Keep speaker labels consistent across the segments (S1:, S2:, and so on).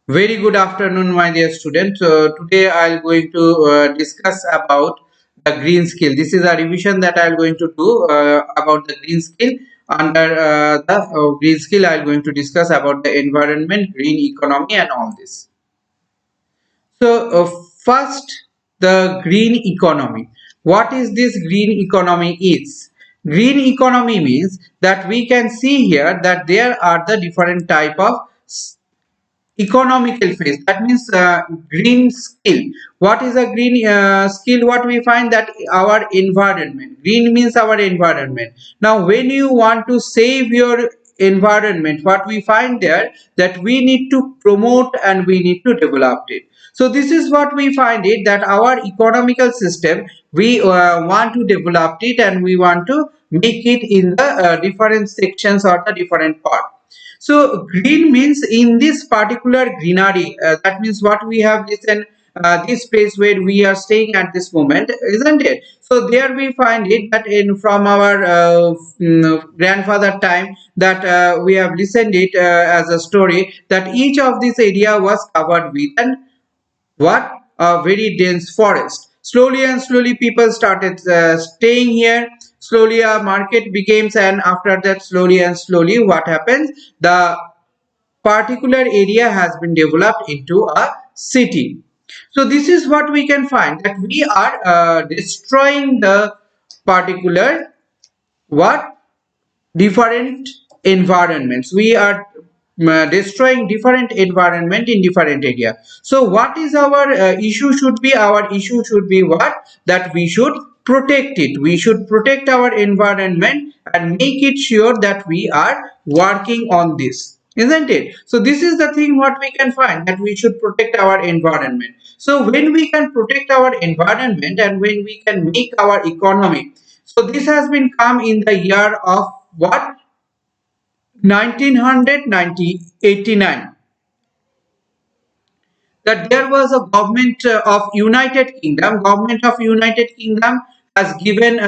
S1: Very good afternoon, my dear students. Today I'll going to discuss about the green skill. This is a revision that I'm going to do about the green skill. Under the green skill, I'm going to discuss about the environment, green economy, and all this. First, the green economy. What is this green economy is? Green economy means that we can see here that there are the different type of economical phase, that means green skill. What is a green skill? What we find that our environment, green means our environment. Now when you want to save your environment, what we find there, that we need to promote and we need to develop it. So this is what we find it, that our economical system, we want to develop it and we want to make it in the different sections or the different part. So green means in this particular greenery, that means what we have written, this place where we are staying at this moment, isn't it? So there we find it that in from our grandfather time, that we have listened it as a story, that each of this area was covered with an what, a very dense forest. Slowly and slowly people started staying here. Slowly a market becomes, and after that slowly and slowly what happens, the particular area has been developed into a city. So this is what we can find, that we are destroying the particular what, different environments. We are destroying different environment in different area. So what is our issue should be? Our issue should be what, that we should protect it. We should protect our environment and make it sure that we are working on this, isn't it? So this is the thing what we can find, that we should protect our environment. So when we can protect our environment and when we can make our economy, so this has been come in the year of what, 1989, that there was a government of United Kingdom has given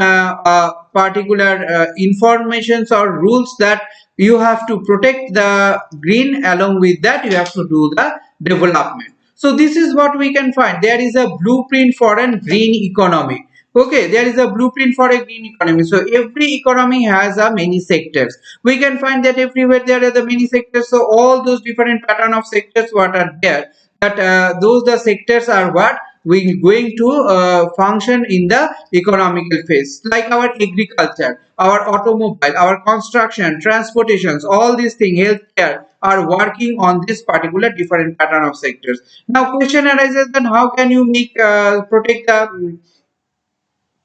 S1: particular informations or rules that you have to protect the green, along with that you have to do the development. So this is what we can find, there is a blueprint for a green economy. Okay, there is a blueprint for a green economy. So every economy has a many sectors. We can find that everywhere there are the many sectors. So all those different pattern of sectors what are there, that those the sectors are what we going to function in the economical phase, like our agriculture, our automobile, our construction, transportations, all these things, healthcare, are working on this particular different pattern of sectors. Now question arises, then how can you make protect the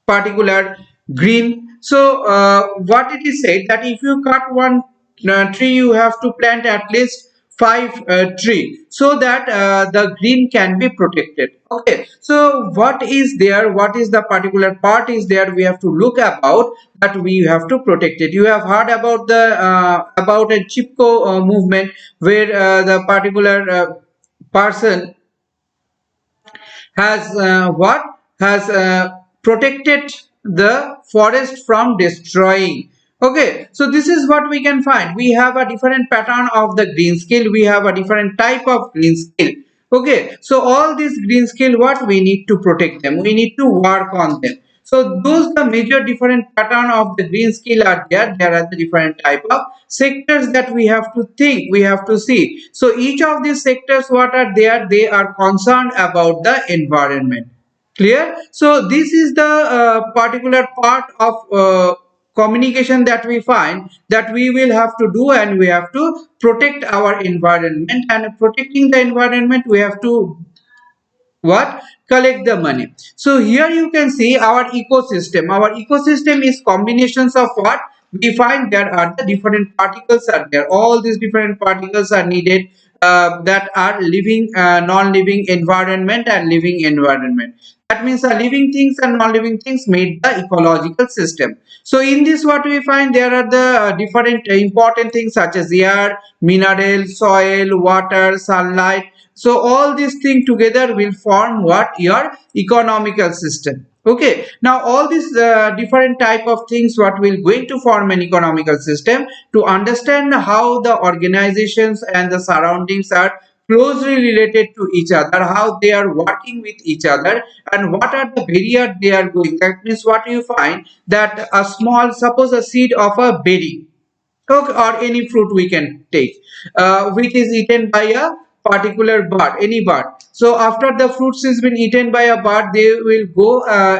S1: particular green? So what it is said, that if you cut one tree, you have to plant at least five tree, so that the green can be protected. Okay, so what is there, what is the particular part is there, we have to look about, that we have to protect it. You have heard about the about a chipko movement, where the particular person has what, has protected the forest from destroying. Okay, so this is what we can find, we have a different pattern of the green skill, we have a different type of green skill. Okay, so all these green skill, what we need to protect them, we need to work on them. So those the major different pattern of the green skill are there. There are the different type of sectors that we have to think, we have to see. So each of these sectors what are there, they are concerned about the environment. Clear? So this is the particular part of communication that we find, that we will have to do, and we have to protect our environment, and protecting the environment we have to what, collect the money. So here you can see our ecosystem. Our ecosystem is combinations of what, we find there are the different particles are there, all these different particles are needed, that are living non-living environment and living environment. That means the living things and non-living things made the ecological system. So in this what we find, there are the different important things such as air, mineral, soil, water, sunlight. So all these things together will form what, your economical system. Okay, now all these different type of things what will going to form an economical system, to understand how the organizations and the surroundings are closely related to each other, how they are working with each other, and what are the barrier they are going. That means what you find that a small, suppose a seed of a berry, okay, or any fruit we can take, which is eaten by a particular bird, any bird. So after the fruits has been eaten by a bird, they will go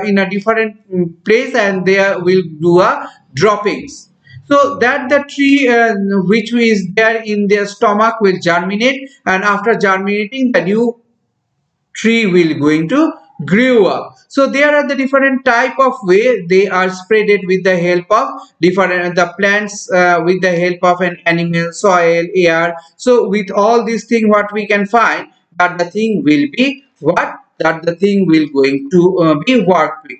S1: in a different place, and they will do a droppings, so that the tree which is there in their stomach will germinate, and after germinating the new tree will going to grow up. So there are the different type of way they are spreaded with the help of different the plants, with the help of an animal, soil, air. So with all these things what we can find that the thing will be what, that the thing will going to be worked with.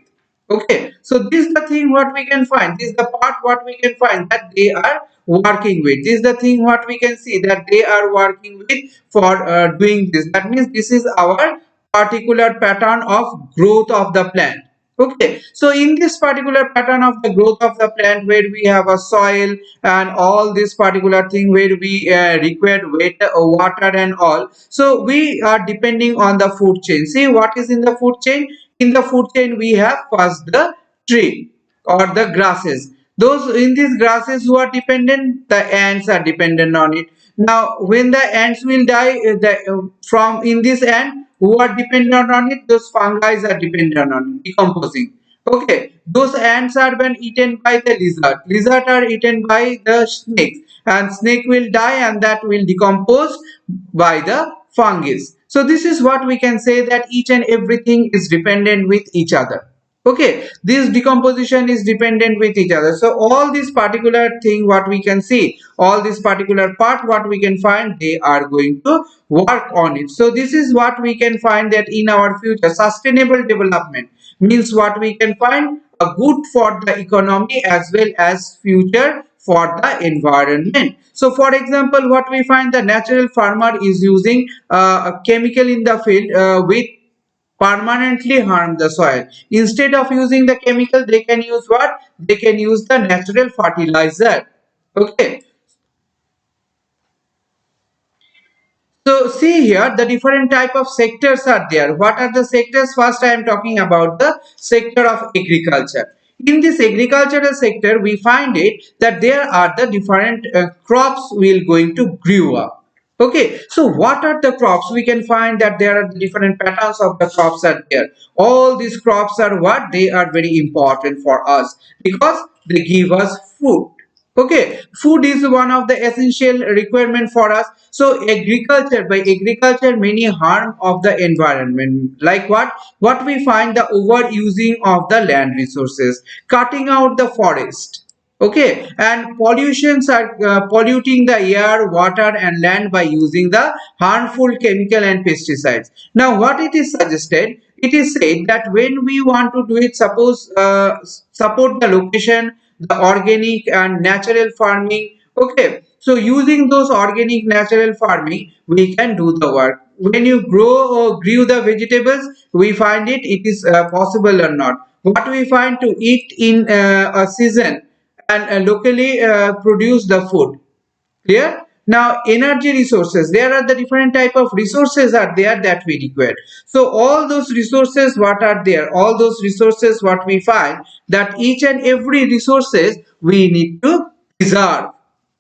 S1: Okay, so this is the thing what we can find. This is the part what we can find that they are working with. This is the thing what we can see that they are working with for doing this. That means this is our particular pattern of growth of the plant. Okay, so in this particular pattern of the growth of the plant, where we have a soil and all this particular thing, where we require wet, water and all, so we are depending on the food chain. See what is in the food chain. In the food chain we have first the tree or the grasses. Those in these grasses who are dependent, the ants are dependent on it. Now when the ants will die, from in this ant who are dependent on it, those fungi are dependent on it, decomposing. Okay, those ants are been eaten by the lizard. Lizard are eaten by the snakes, and snake will die, and that will decompose by the fungus. So this is what we can say, that each and everything is dependent with each other. Okay, this decomposition is dependent with each other. So all this particular thing what we can see, all this particular part what we can find, they are going to work on it. So this is what we can find, that in our future sustainable development means what we can find a good for the economy as well as future for the environment. So for example, what we find, the natural farmer is using a chemical in the field with permanently harm the soil. Instead of using the chemical, they can use what? They can use the natural fertilizer. Okay. So see here, the different type of sectors are there. What are the sectors? First, I am talking about the sector of agriculture. In this agricultural sector, we find it that there are the different crops will going to grow up. Okay, so what are the crops? We can find that there are different patterns of the crops are there. All these crops are what? They are very important for us because they give us food. Okay, food is one of the essential requirement for us. So agriculture, by agriculture many harm of the environment, like what we find, the overusing of the land resources, cutting out the forest. Okay, and pollutions are polluting the air, water and land by using the harmful chemical and pesticides. Now what it is suggested, it is said that when we want to do it, suppose support the location, the organic and natural farming. Okay, so using those organic natural farming, we can do the work. When you grow or grew the vegetables, we find it is possible or not. What we find to eat in a season and locally produce the food. Clear? Now energy resources, there are the different type of resources are there that we require. So all those resources what are there, all those resources what we find, that each and every resources we need to preserve.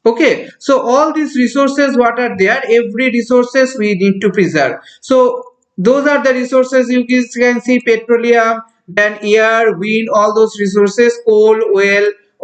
S1: Okay, so all these resources what are there, every resources we need to preserve. So those are the resources you guys can see, petroleum, then air, wind, all those resources, coal,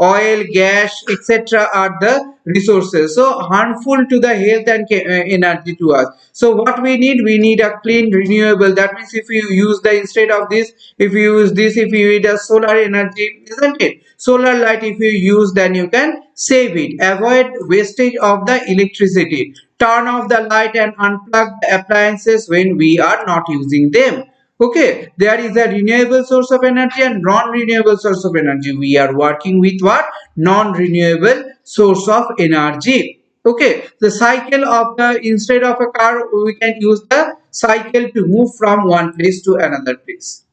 S1: oil, gas, etc. are the resources. So harmful to the health and energy to us. So what we need a clean renewable. That means if you use the, instead of this, if you use this, if you need a solar energy, isn't it? Solar light if you use, then you can save it. Avoid wastage of the electricity. Turn off the light and unplug the appliances when we are not using them. Okay, there is a renewable source of energy and non-renewable source of energy. We are working with what? Non-renewable source of energy. Okay, the cycle of the, instead of a car, we can use the cycle to move from one place to another place.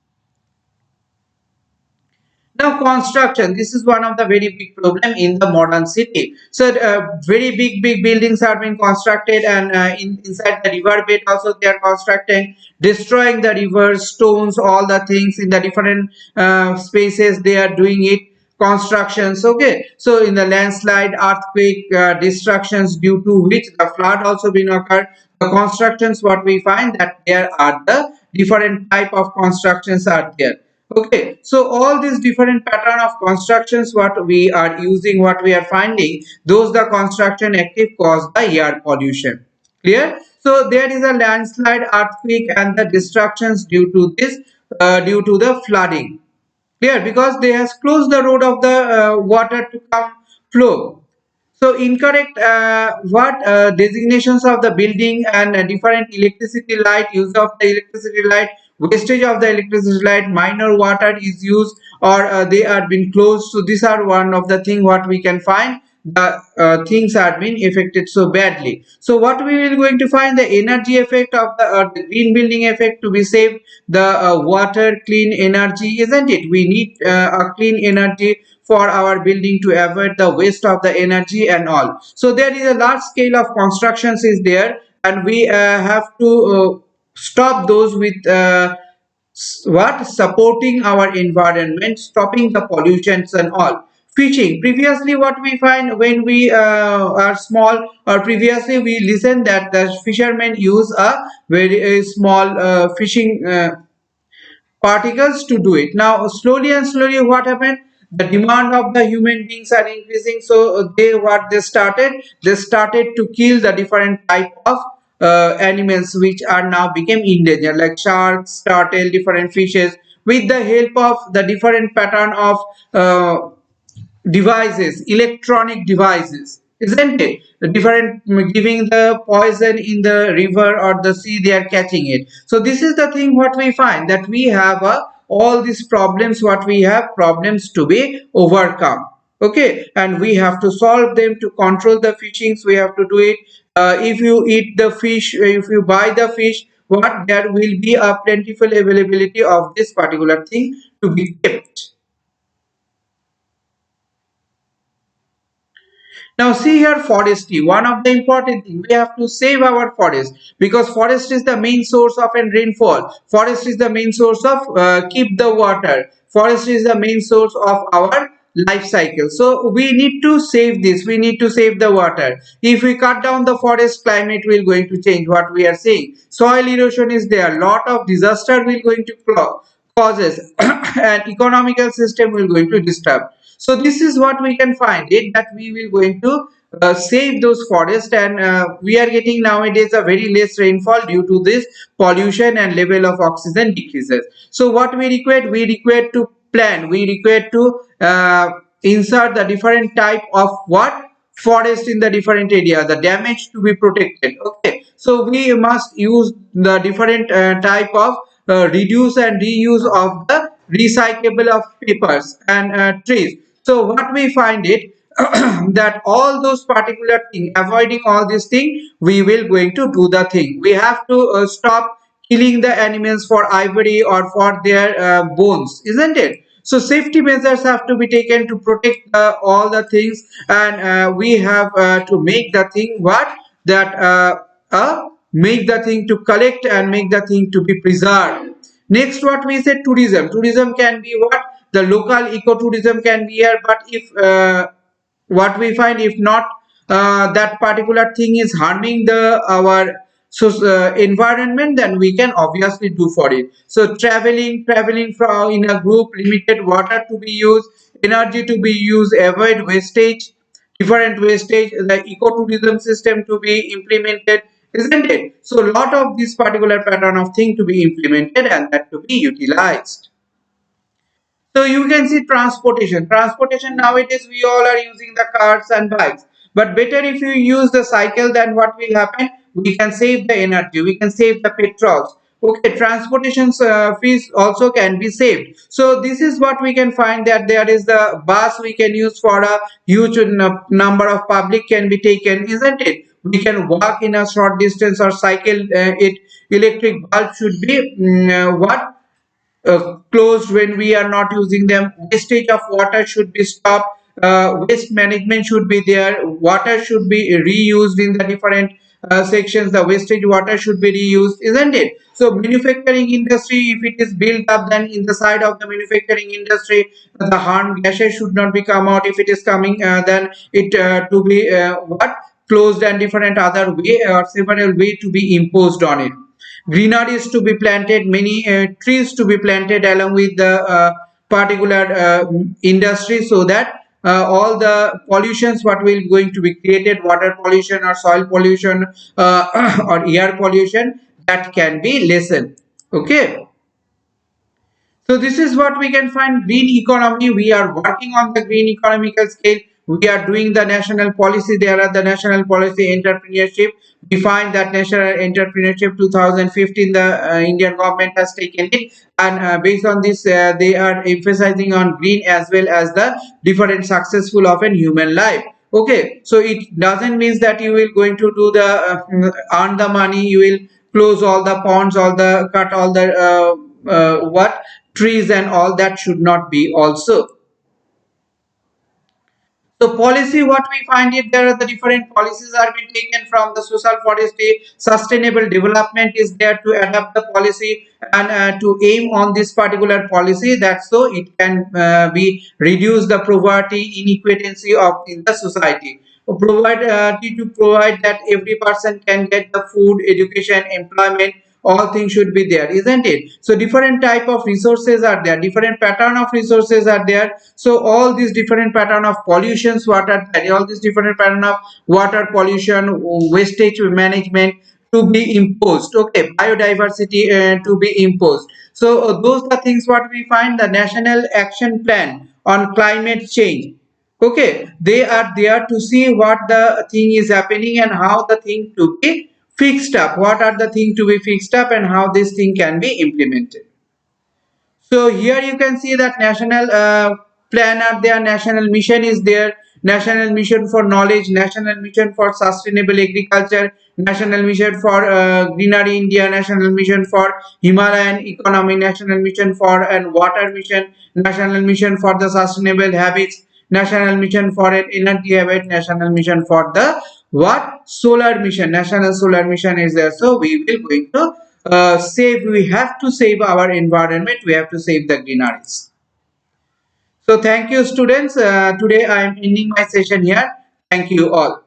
S1: Now construction, this is one of the very big problem in the modern city. So very big buildings are being constructed, and inside the river bed also they are constructing, destroying the rivers, stones, all the things in the different spaces they are doing it, constructions. Okay, so in the landslide, earthquake, destructions due to which the flood also been occurred. The constructions what we find that there are the different type of constructions are there. Okay, so all these different pattern of constructions what we are using, what we are finding, those the construction active cause the air pollution. Clear? So there is a landslide, earthquake, and the destructions due to this, due to the flooding. Clear? Because they has closed the road of the water to come flow. So incorrect what designations of the building and different electricity light, use of the electricity light, wastage of the electricity light, minor water is used, or they are been closed. So these are one of the thing what we can find, the things are being affected so badly. So what we will going to find, the energy effect of the green building effect to be saved, the water clean energy, isn't it? We need a clean energy for our building to avoid the waste of the energy and all. So there is a large scale of constructions is there, and we have to stop those with what supporting our environment, stopping the pollutions and all. Fishing, previously what we find when we are small, or previously we listen that the fishermen use a very small fishing particles to do it. Now slowly and slowly what happened, the demand of the human beings are increasing, so they started to kill the different type of animals which are now became endangered, like sharks, turtle, different fishes, with the help of the different pattern of devices, electronic devices, isn't it? The different giving the poison in the river or the sea, they are catching it. So this is the thing what we find, that we have all these problems, what we have problems to be overcome. Okay, and we have to solve them to control the fishings. We have to do it. If you eat the fish, if you buy the fish, what there will be a plentiful availability of this particular thing to be kept. Now see here, forestry, one of the important thing, we have to save our forest, because forest is the main source of an rainfall. Forest is the main source of keep the water. Forest is the main source of our life cycle. So we need to save this. We need to save the water. If we cut down the forest, climate will going to change. What we are seeing, soil erosion is there. Lot of disaster will going to causes, and economical system will going to disturb. So this is what we can find it, that we will going to save those forests, and we are getting nowadays a very less rainfall due to this pollution, and level of oxygen decreases. So what we require to plan, we require to insert the different type of what forest in the different area, the damage to be protected. Okay, so we must use the different type of reduce and reuse of the recyclable of papers and trees. So what we find it, that all those particular thing, avoiding all these thing, we will going to do the thing. We have to stop killing the animals for ivory or for their bones, isn't it? So safety measures have to be taken to protect all the things, and we have to make the thing what, that make the thing to collect and make the thing to be preserved. Next what we say, tourism. Tourism can be what, the local ecotourism can be here, but if what we find, if not that particular thing is harming the our environment, then we can obviously do for it. So traveling from in a group, limited water to be used, energy to be used, avoid wastage, different wastage, the ecotourism system to be implemented, isn't it? So a lot of this particular pattern of thing to be implemented, and that to be utilized. So you can see transportation. Transportation nowadays we all are using the cars and bikes. But better if you use the cycle, then what will happen? We can save the energy. We can save the petrols. Okay, transportation fees also can be saved. So this is what we can find, that there is the bus we can use for a huge number of public can be taken, isn't it? We can walk in a short distance or cycle it. Electric bulb should be what, closed when we are not using them. Wastage of water should be stopped. Waste management should be there. Water should be reused in the different sections. The wastage water should be reused, isn't it? So manufacturing industry, if it is built up, then in the side of the manufacturing industry, the harm gases should not be come out. If it is coming, then it to be what closed, and different other way or several way to be imposed on it. Greeneries to be planted, many trees to be planted along with the particular industry, so that all the pollutions what will going to be created, water pollution or soil pollution or air pollution, that can be lessened. Okay. So this is what we can find green economy. We are working on the green economical scale. We are doing the national policy. There are the national policy entrepreneurship. We find that national entrepreneurship 2015 the Indian government has taken it, and based on this they are emphasizing on green as well as the different successful of a human life. Okay, so it doesn't mean that you will going to do the earn the money. You will close all the ponds, all the cut all the what trees and all, that should not be also. So policy, what we find it, there are the different policies are being taken from the social forestry, sustainable development is there to adapt the policy and to aim on this particular policy, that so it can be reduce the poverty inequality of in the society. Provide to provide that every person can get the food, education, employment, all things should be there, isn't it? So different type of resources are there, different pattern of resources are there. So all these different pattern of pollutions, water, all these different pattern of water pollution, wastage management to be imposed. Okay, biodiversity to be imposed. So those are things what we find the national action plan on climate change. Okay, they are there to see what the thing is happening and how the thing to be fixed up, what are the thing to be fixed up and how this thing can be implemented. So here you can see that national plan are there, national mission is there, national mission for knowledge, national mission for sustainable agriculture, national mission for greenery India, national mission for Himalayan economy, national mission for and water mission, national mission for the sustainable habits, national mission for an energy habit, national mission for the what solar mission, national solar mission is there. So we will going to save, we have to save our environment, we have to save the greeneries. So thank you students, today I am ending my session here. Thank you all.